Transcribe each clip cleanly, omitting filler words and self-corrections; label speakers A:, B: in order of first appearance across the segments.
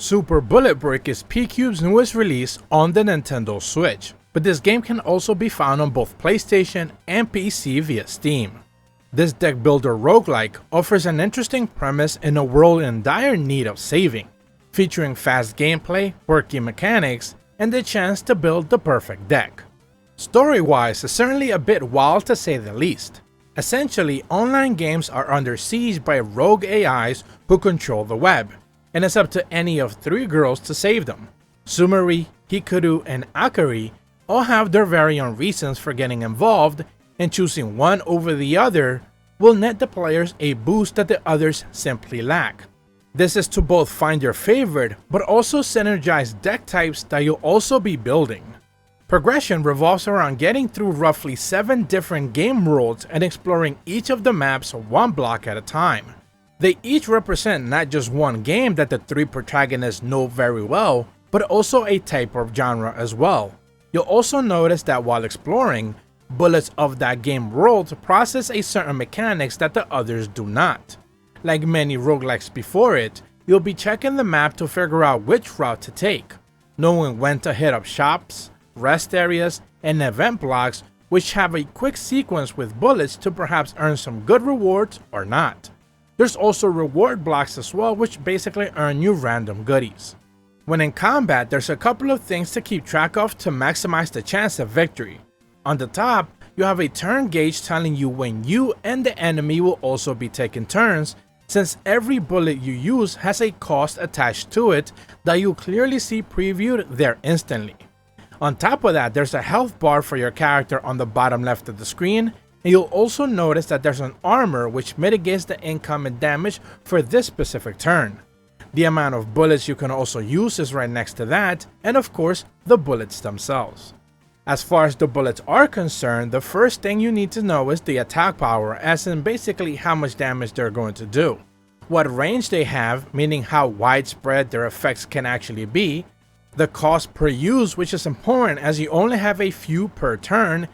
A: Super Bullet Break is PQube's newest release on the Nintendo Switch, but this game can also be found on both PlayStation and PC via Steam. This deck builder roguelike offers an interesting premise in a world in dire need of saving, featuring fast gameplay, quirky mechanics, and the chance to build the perfect deck. Story-wise, it's certainly a bit wild to say the least. Essentially, online games are under siege by rogue AIs who control the web, and it's up to any of three girls to save them. Sumari, Hikaru, and Akari all have their very own reasons for getting involved, and choosing one over the other will net the players a boost that the others simply lack. This is to both find your favorite, but also synergize deck types that you'll also be building. Progression revolves around getting through roughly 7 different game worlds and exploring each of the maps one block at a time. They each represent not just one game that the 3 protagonists know very well, but also a type of genre as well. You'll also notice that while exploring, bullets of that game world process a certain mechanics that the others do not. Like many roguelikes before it, you'll be checking the map to figure out which route to take, knowing when to hit up shops, rest areas, and event blocks which have a quick sequence with bullets to perhaps earn some good rewards or not. There's also reward blocks as well, which basically earn you random goodies. When in combat, there's a couple of things to keep track of to maximize the chance of victory. On the top, you have a turn gauge telling you when you and the enemy will also be taking turns, since every bullet you use has a cost attached to it that you'll clearly see previewed there instantly. On top of that, there's a health bar for your character on the bottom left of the screen, and you'll also notice that there's an armor which mitigates the incoming damage for this specific turn. The amount of bullets you can also use is right next to that, and of course, the bullets themselves. As far as the bullets are concerned, the first thing you need to know is the attack power, as in basically how much damage they're going to do, what range they have, meaning how widespread their effects can actually be, the cost per use, which is important as you only have a few per turn,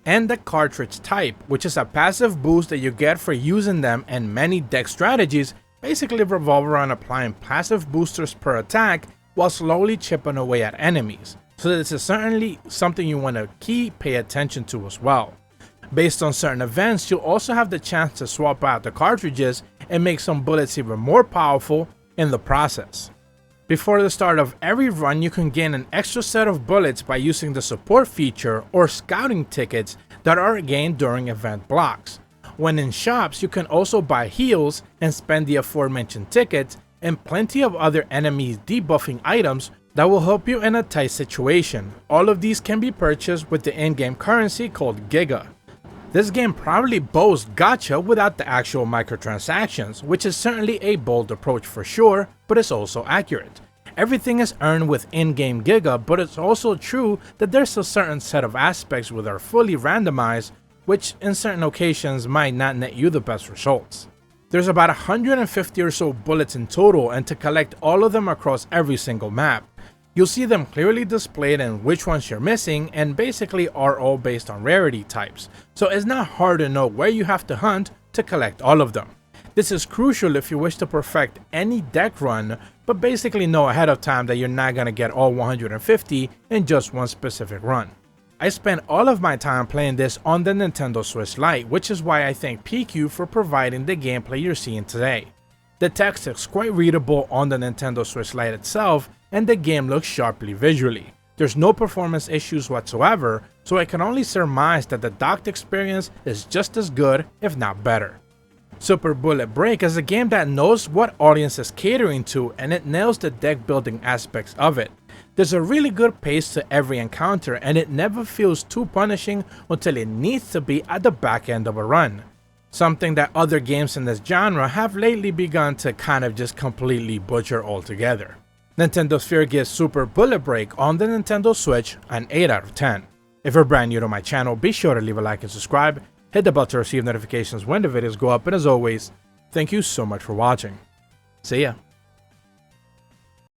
A: and the cartridge type, which is a passive boost that you get for using them, and many deck strategies basically revolve around applying passive boosters per attack while slowly chipping away at enemies. So this is certainly something you want to pay attention to as well. Based on certain events, you'll also have the chance to swap out the cartridges and make some bullets even more powerful in the process. Before the start of every run, you can gain an extra set of bullets by using the support feature or scouting tickets that are gained during event blocks. When in shops, you can also buy heals and spend the aforementioned tickets and plenty of other enemies debuffing items that will help you in a tight situation. All of these can be purchased with the in-game currency called Giga. This game probably boasts gacha without the actual microtransactions, which is certainly a bold approach for sure, but it's also accurate. Everything is earned with in-game Giga, but it's also true that there's a certain set of aspects that are fully randomized, which in certain occasions might not net you the best results. There's about 150 or so bullets in total, and to collect all of them across every single map. You'll see them clearly displayed and which ones you're missing, and basically are all based on rarity types, so it's not hard to know where you have to hunt to collect all of them. This is crucial if you wish to perfect any deck run, but basically know ahead of time that you're not going to get all 150 in just one specific run. I spent all of my time playing this on the Nintendo Switch Lite, which is why I thank PQube for providing the gameplay you're seeing today. The text is quite readable on the Nintendo Switch Lite itself, and the game looks sharply visually. There's no performance issues whatsoever, so I can only surmise that the docked experience is just as good, if not better. Super Bullet Break is a game that knows what audience is catering to, and it nails the deck building aspects of it. There's a really good pace to every encounter, and it never feels too punishing until it needs to be at the back end of a run. Something that other games in this genre have lately begun to kind of just completely butcher altogether. Nintendo Sphere gives Super Bullet Break on the Nintendo Switch an 8 out of 10. If you're brand new to my channel, be sure to leave a like and subscribe, hit the bell to receive notifications when the videos go up, and as always, thank you so much for watching. See ya!